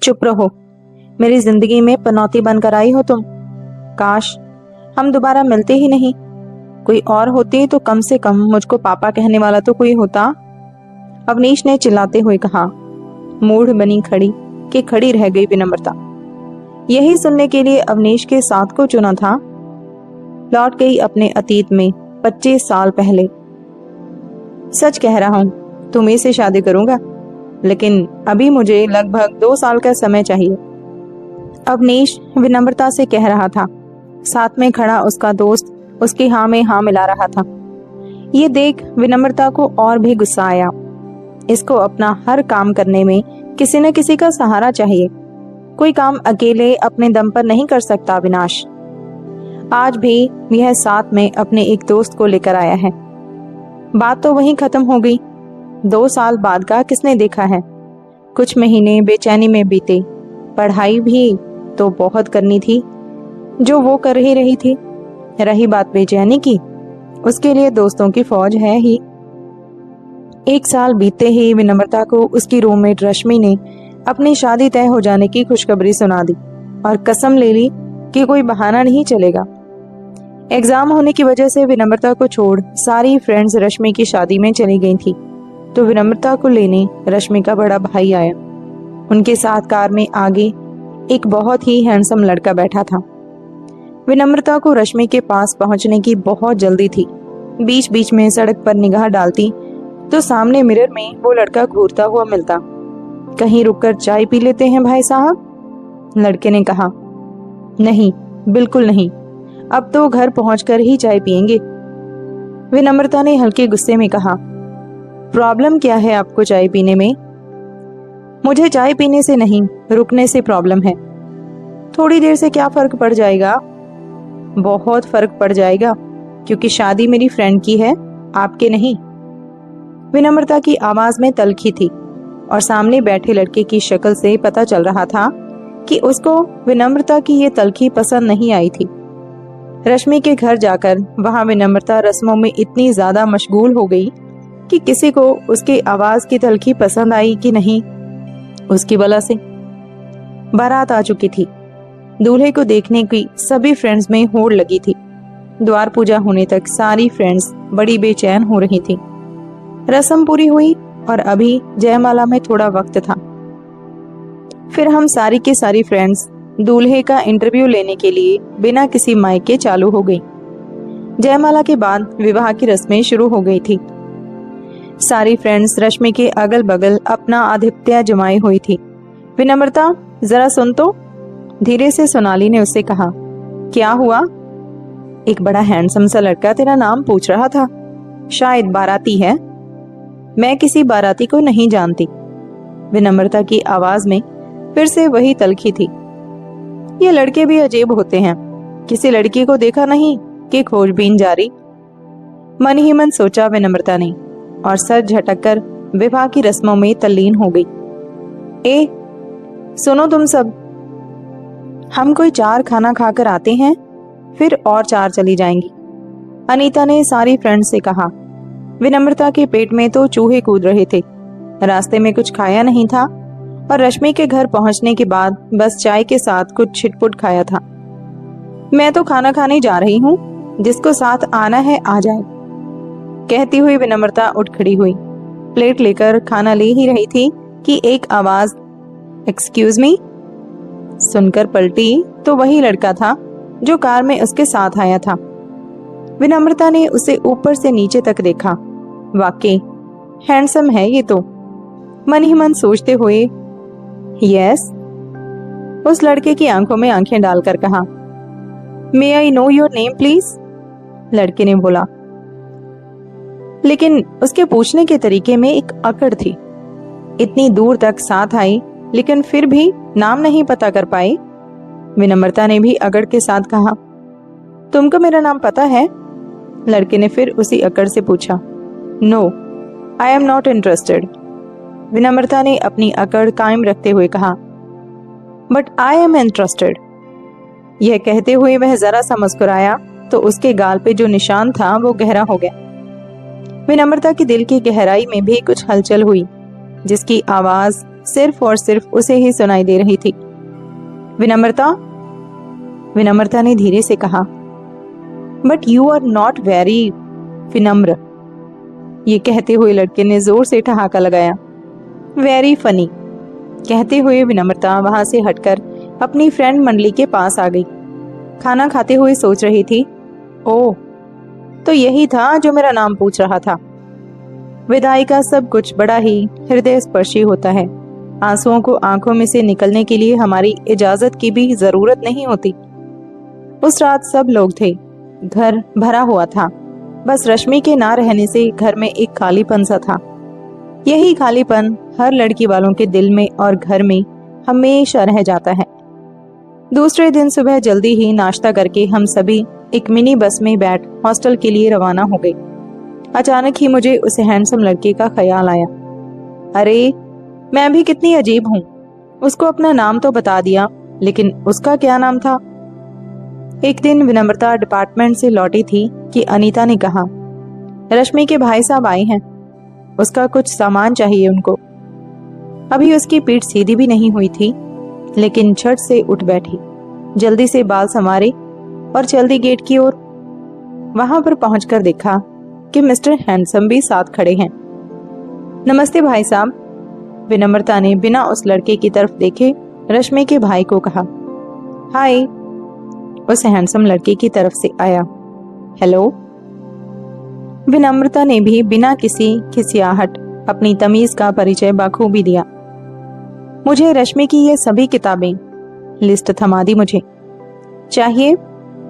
चुप रहो, मेरी जिंदगी में पनौती बनकर आई हो तुम। काश हम दोबारा मिलते ही नहीं। कोई और होती तो कम से कम मुझको पापा कहने वाला तो कोई होता। अवनीश ने चिल्लाते हुए कहा। मूढ़ बनी खड़ी कि खड़ी रह गई विनम्रता। यही सुनने के लिए अवनीश के साथ को चुना था। लौट गई अपने अतीत में 25 साल पहले। सच कह रहा हूं, तुम्ही से शादी करूंगा, लेकिन अभी मुझे लगभग 2 साल का समय चाहिए। अवनीश विनम्रता से कह रहा था। साथ में खड़ा उसका दोस्त उसकी हाँ में हाँ मिला रहा था। ये देख विनम्रता को और भी गुस्सा आया। इसको अपना हर काम करने में किसी न किसी का सहारा चाहिए। कोई काम अकेले अपने दम पर नहीं कर सकता अविनाश। आज भी यह साथ में अपने एक दोस्त को लेकर आया है। बात तो वहीं खत्म हो गई। 2 साल बाद का किसने देखा है। कुछ महीने बेचैनी में बीते। पढ़ाई भी तो बहुत करनी थी जो वो कर ही रही थी। रही बात बेचैनी की, उसके लिए दोस्तों की फौज है ही। 1 साल बीतते ही विनम्रता को उसकी रूममेट रश्मि ने अपनी शादी तय हो जाने की खुशखबरी सुना दी और कसम ले ली कि कोई बहाना नहीं चलेगा। एग्जाम होने की वजह से विनम्रता को छोड़ सारी फ्रेंड्स रश्मि की शादी में चली गई थी, तो विनम्रता को लेने रश्मि का बड़ा भाई आया। उनके साथ कार में आगे एक बहुत ही हैंडसम लड़का बैठा था। विनम्रता को रश्मि के पास पहुंचने की बहुत जल्दी थी। बीच बीच में सड़क पर निगाह डालती तो सामने मिरर में वो लड़का घूरता हुआ मिलता। कहीं रुककर चाय पी लेते हैं भाई साहब, लड़के ने कहा। नहीं, बिल्कुल नहीं, अब तो घर पहुंचकर ही चाय पियेंगे, विनम्रता ने हल्के गुस्से में कहा। प्रॉब्लम क्या है आपको चाय पीने में? मुझे चाय पीने से नहीं, रुकने से प्रॉब्लम है। थोड़ी देर से क्या फर्क पड़ जाएगा? बहुत फर्क पड़ जाएगा, क्योंकि शादी मेरी फ्रेंड की है, आपके नहीं। विनम्रता की आवाज में तल्खी थी और सामने बैठे लड़के की शक्ल से पता चल रहा था कि उसको विनम्रता की ये तल्खी पसंद नहीं आई थी। रश्मि के घर जाकर वहां विनम्रता रस्मों में इतनी ज्यादा मशगूल हो गई कि किसी को उसकी आवाज की तल्खी पसंद आई कि नहीं, उसकी वजह से। बारात आ चुकी थी। दूल्हे को देखने की सभी फ्रेंड्स में होड़ लगी थी। द्वार पूजा होने तक सारी फ्रेंड्स बड़ी बेचैन हो रही थी। रस्म पूरी हुई और अभी जयमाला में थोड़ा वक्त था। फिर हम सारी की सारी फ्रेंड्स दूल्हे का इंटरव्यू लेने के लिए बिना किसी माइक के चालू हो गई। जयमाला के बाद विवाह की रस्में शुरू हो गई थी। सारी फ्रेंड्स रश्मि के अगल बगल अपना आधिपत्य जमाई हुई थी। विनम्रता, जरा सुन तो, धीरे से सोनाली ने उससे कहा। क्या हुआ? एक बड़ा हैंडसम सा लड़का तेरा नाम पूछ रहा था, शायद बाराती है। मैं किसी बाराती को नहीं जानती। विनम्रता की आवाज में फिर से वही तल्खी थी। ये लड़के भी अजीब होते हैं, किसी लड़की को देखा नहीं कि खोजबीन जारी, मन ही मन सोचा विनम्रता ने और सर झटककर विवाह की रस्मों में तल्लीन हो गई। ए सुनो तुम सब, हम कोई 4 खाना खाकर आते हैं, फिर और 4 चली जाएंगी, अनीता ने सारी फ्रेंड्स से कहा। विनम्रता के पेट में तो चूहे कूद रहे थे। रास्ते में कुछ खाया नहीं था और रश्मि के घर पहुंचने के बाद बस चाय के साथ कुछ छिटपुट खाया था। मैं तो खाना खाने जा रही हूँ, जिसको साथ आना है आ जाए, कहती हुई विनम्रता उठ खड़ी हुई। प्लेट लेकर खाना ले ही रही थी कि एक आवाज एक्सक्यूज मी सुनकर पलटी तो वही लड़का था जो कार में उसके साथ आया था। विनम्रता ने उसे ऊपर से नीचे तक देखा। वाकई हैंडसम है ये तो, मन ही मन सोचते हुए यस, उस लड़के की आंखों में आंखें डालकर कहा। May I know your name please, लड़के ने बोला। लेकिन उसके पूछने के तरीके में एक अकड़ थी। इतनी दूर तक साथ आई लेकिन फिर भी नाम नहीं पता कर पाए। विनम्रता ने भी अकड़ के साथ कहा, तुमको मेरा नाम पता है? लड़के ने फिर उसी अकड़ से पूछा। No, I am not interested, विनम्रता ने अपनी अकड़ कायम रखते हुए कहा। बट आई एम इंटरेस्टेड, यह कहते हुए वह जरा सा मुस्कुराया तो उसके गाल पे जो निशान था वो गहरा हो गया। विनम्रता की दिल की गहराई में भी कुछ हलचल हुई, जिसकी आवाज सिर्फ और सिर्फ उसे ही सुनाई दे रही थी। विनम्रता, विनम्रता ने धीरे से कहा, but you are not very विनम्र। ये कहते हुए लड़के ने जोर से ठहाका लगाया। Very funny. कहते हुए विनम्रता वहां से हटकर अपनी फ्रेंड मंडली के पास आ गई। खाना खाते हुए सोच रही थी, ओह, तो यही था जो मेरा नाम पूछ रहा था। विदाई का सब कुछ बड़ा ही हृदय स्पर्शी होता है। आंसुओं को आंखों में से निकलने के लिए हमारी इजाजत की भी जरूरत नहीं होती। उस रात सब लोग थे, घर भरा हुआ था। बस रश्मि के ना रहने से घर में एक खालीपन सा था। यही खालीपन हर लड़की वालों के दिल में और घर में हमेशा रह जाता है। दूसरे दिन सुबह जल्दी ही नाश्ता करके हम सभी एक मिनी बस में बैठ हॉस्टल के लिए रवाना हो गए। अचानक ही मुझे उस हैंडसम लड़के का ख्याल आया। अरे, मैं भी कितनी अजीब हूँ। उसको अपना नाम तो बता दिया, लेकिन उसका क्या नाम था? एक दिन विनम्रता डिपार्टमेंट से लौटी थी कि अनीता ने कहा, रश्मि के भाई साहब आए हैं, उसका कुछ सामान चाहिए उनको। अभी उसकी पीठ सीधी भी नहीं हुई थी, लेकिन झट से उठ बैठी, जल्दी से बाल संवारे और चल दी गेट की ओर। वहां पर पहुंचकर देखा कि मिस्टर हैंडसम भी साथ खड़े हैं। नमस्ते भाई साहब, विनम्रता ने बिना उस लड़के की तरफ देखे रश्मि के भाई को कहा। हाय, उस हैंडसम लड़के की तरफ से आया। हेलो। विनम्रता ने भी बिना किसी खिसियाहट अपनी तमीज का परिचय बखूबी दिया। मुझे रश्मि की ये सभी किताबें, लिस्ट थमा दी मुझे। चाहिए?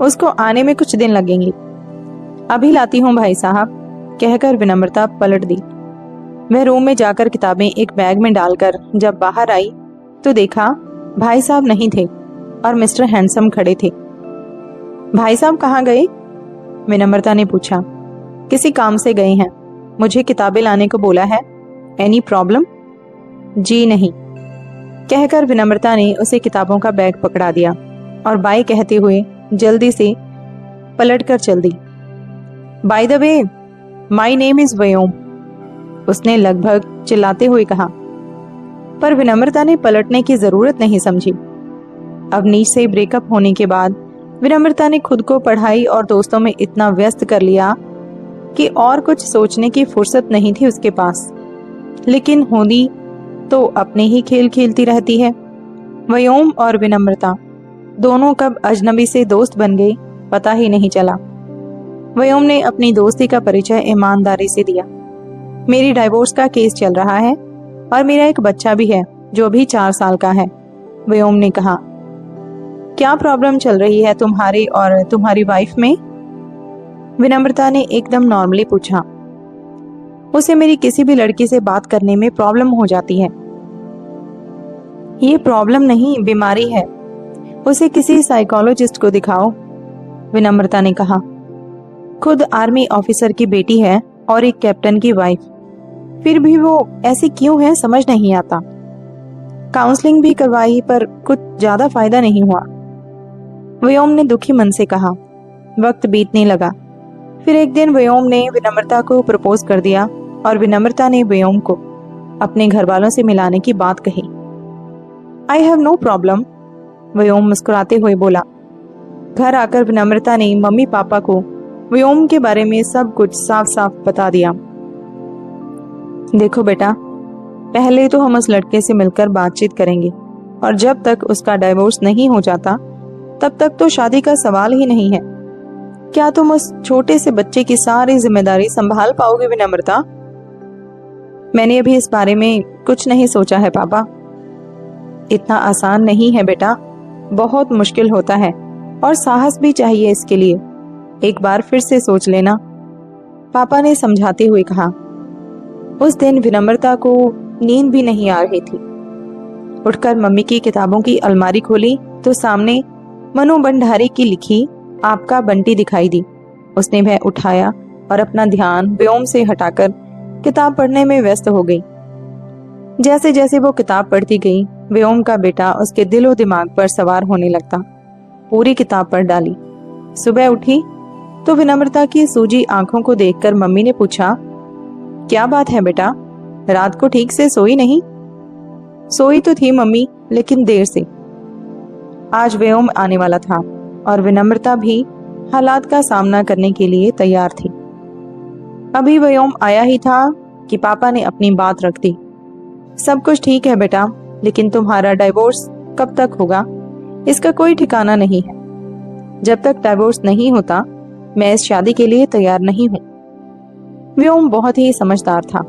उसको आने में कुछ दिन लगेंगे। अभी लाती हूँ भाई साहब, कहकर विनम्रता पलट दी। वह रूम में जाकर किताबें एक बैग में डालकर जब बाहर आई तो देखा भाई साहब नहीं थे और मिस्टर हैंडसम खड़े थे। भाई साहब कहाँ गए? विनम्रता ने पूछा। किसी काम से गए हैं, मुझे किताबें लाने को बोला है। Any problem? जी नहीं, कहकर विनम्रता ने उसे किताबों का बैग पकड़ा दिया और बाय कहते हुए जल्दी से पलट कर चल दी। By the way, my name is Vyom, उसने लगभग चिल्लाते हुए कहा। पर विनम्रता ने पलटने की जरूरत नहीं समझी। अवनीश से ब्रेकअप होने के बाद विनम्रता ने खुद को पढ़ाई और दोस्तों में इतना व्यस्त कर लिया कि और कुछ सोचने की फुर्सत नहीं थी उसके पास। लेकिन होनी तो अपने ही खेल खेलती रहती है। व्योम और विनम्रता दोनों कब अजनबी से दोस्त बन गए पता ही नहीं चला। व्योम ने अपनी दोस्ती का परिचय ईमानदारी से दिया। मेरी डाइवोर्स का केस चल रहा है और मेरा एक बच्चा भी है जो अभी 4 साल का है, व्योम ने कहा। क्या प्रॉब्लम चल रही है तुम्हारी और तुम्हारी वाइफ में? विनम्रता ने एकदम नॉर्मली पूछा। उसे मेरी किसी भी लड़की से बात करने में प्रॉब्लम हो जाती है। ये प्रॉब्लम नहीं, बीमारी है। उसे किसी साइकोलॉजिस्ट को दिखाओ, विनम्रता ने कहा। खुद आर्मी ऑफिसर की बेटी है और एक कैप्टन की वाइफ, फिर भी वो ऐसी क्यों है समझ नहीं आता। काउंसलिंग भी करवाई पर कुछ ज्यादा फायदा नहीं हुआ, व्योम ने दुखी मन से कहा। वक्त बीतने लगा। फिर एक दिन व्योम ने विनम्रता को प्रपोज कर दिया और विनम्रता ने व्योम को अपने घर वालों से मिलाने की बात कही। आई हैव नो प्रॉब्लम, व्योम मुस्कुराते हुए बोला। घर आकर विनम्रता ने मम्मी पापा को व्योम के बारे में सब कुछ साफ साफ बता दिया। देखो बेटा, पहले तो हम उस लड़के से मिलकर बातचीत करेंगे और जब तक उसका डाइवोर्स नहीं हो जाता तब तक तो शादी का सवाल ही नहीं है। क्या तुम उस छोटे से बच्चे की सारी जिम्मेदारी संभाल पाओगे विनम्रता? मैंने अभी इस बारे में कुछ नहीं सोचा है पापा। इतना आसान नहीं है बेटा, बहुत मुश्किल होता है और साहस भी चाहिए इसके लिए। एक बार फिर से सोच लेना, पापा ने समझाते हुए कहा। उस दिन विनम्रता को नींद भी नहीं आ रही थी। उठकर मम्मी की किताबों की अलमारी खोली तो सामने मनु भंडारी की लिखी आपका बंटी दिखाई दी। उसने वह उठाया और अपना ध्यान व्योम से हटाकर किताब पढ़ने में व्यस्त हो गई। जैसे जैसे वो किताब पढ़ती गई, व्योम का बेटा उसके दिलो दिमाग पर सवार होने लगता। पूरी किताब पढ़ डाली। सुबह उठी तो विनम्रता की सूजी आंखों को देखकर मम्मी ने पूछा, क्या बात है बेटा, रात को ठीक से सोई नहीं? सोई तो थी मम्मी, लेकिन देर से। आज व्योम आने वाला था और विनम्रता भी हालात का सामना करने के लिए तैयार थी। अभी व्योम आया ही था कि पापा ने अपनी बात रख दी। सब कुछ ठीक है बेटा, लेकिन तुम्हारा डाइवोर्स कब तक होगा इसका कोई ठिकाना नहीं है। जब तक डाइवोर्स नहीं होता मैं इस शादी के लिए तैयार नहीं हूं। व्योम बहुत ही समझदार था।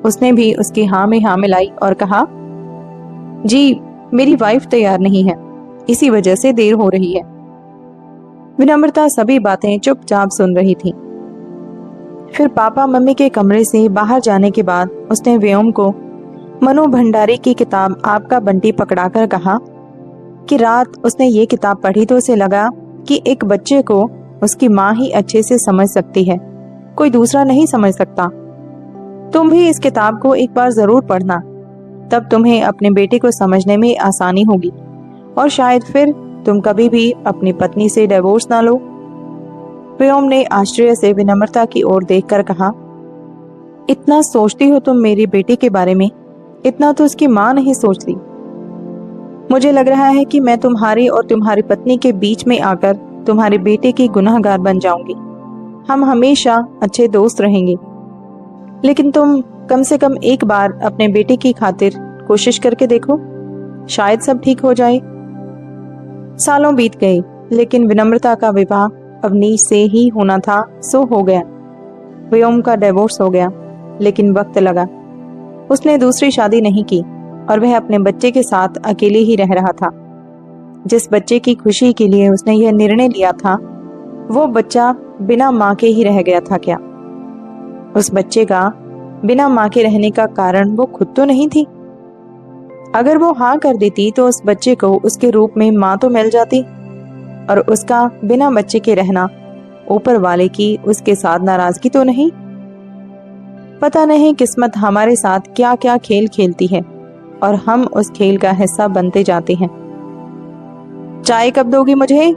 उसने भी उसकी हाँ में हाँ मिलाई और कहा, जी मेरी वाइफ तैयार नहीं है, इसी वजह से देर हो रही है। विनम्रता सभी बातें चुपचाप सुन रही थी। फिर पापा मम्मी के कमरे से बाहर जाने के बाद उसने व्योम को मनु भंडारी की किताब आपका बंटी पकड़ाकर कहा कि रात उसने ये किताब पढ़ी तो उसे लगा कि एक बच्चे को उसकी माँ ही अच्छे से समझ सकती है, कोई दूसरा नहीं समझ सकता। तुम भी इस किताब को एक बार जरूर पढ़ना, तब तुम्हें अपने बेटे को समझने में आसानी होगी और शायद फिर तुम कभी भी अपनी पत्नी से डिवोर्स ना लो। व्योम ने आश्चर्य से विनम्रता की ओर देखकर कहा, इतना सोचती हो तुम मेरी बेटी के बारे में, इतना तो उसकी माँ नहीं सोचती। मुझे लग रहा है कि मैं तुम्हारी और तुम्हारी पत्नी के बीच में आकर तुम्हारे बेटे की गुनहगार बन जाऊंगी। हम हमेशा अच्छे दोस्त रहेंगे, लेकिन तुम कम से कम एक बार अपने बेटे की खातिर कोशिश करके देखो, शायद सब ठीक हो जाए। सालों बीत गए, लेकिन विनम्रता का विवाह अवनीश से ही होना था, सो हो गया। व्योम का डिवोर्स हो गया, लेकिन वक्त लगा। उसने दूसरी शादी नहीं की और वह अपने बच्चे के साथ अकेले ही रह रहा था। जिस बच्चे की खुशी के लिए उसने यह निर्णय लिया था, वो बच्चा बिना माँ के ही रह गया था क्या? उस बच्चे का बिना माँ के रहने का कारण वो खुद तो नहीं थी। अगर वो हाँ कर देती तो उस बच्चे को उसके रूप में माँ तो मिल जाती, और उसका बिना बच्चे के रहना ऊपर वाले की उसके साथ नाराजगी तो नहीं। पता नहीं किस्मत हमारे साथ क्या क्या खेल खेलती है और हम उस खेल का हिस्सा बनते जाते हैं। चाय कब दोगी मुझे?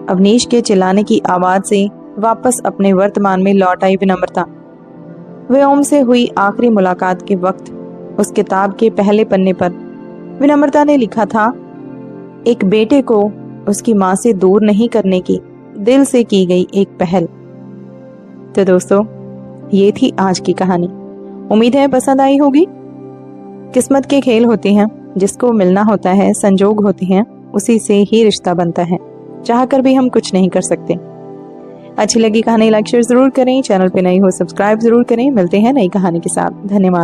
अवनीश के चिल्लाने की आवाज से वापस अपने वर्तमान में लौट आई विनम्रता। व्योम से हुई आखिरी मुलाकात के वक्त उस किताब के पहले पन्ने पर विनम्रता ने लिखा था, एक बेटे को उसकी माँ से दूर नहीं करने की दिल से की गई एक पहल। तो दोस्तों, ये थी आज की कहानी। उम्मीद है पसंद आई होगी। किस्मत के खेल होते हैं, जिसको मिलना होता है, संजोग होते हैं, उसी से ही रिश्ता बनता है, चाहकर भी हम कुछ नहीं कर सकते। अच्छी लगी कहानी लाइक शेयर जरूर करें, चैनल पे नई हो सब्सक्राइब जरूर करें। मिलते हैं नई कहानी के साथ। धन्यवाद।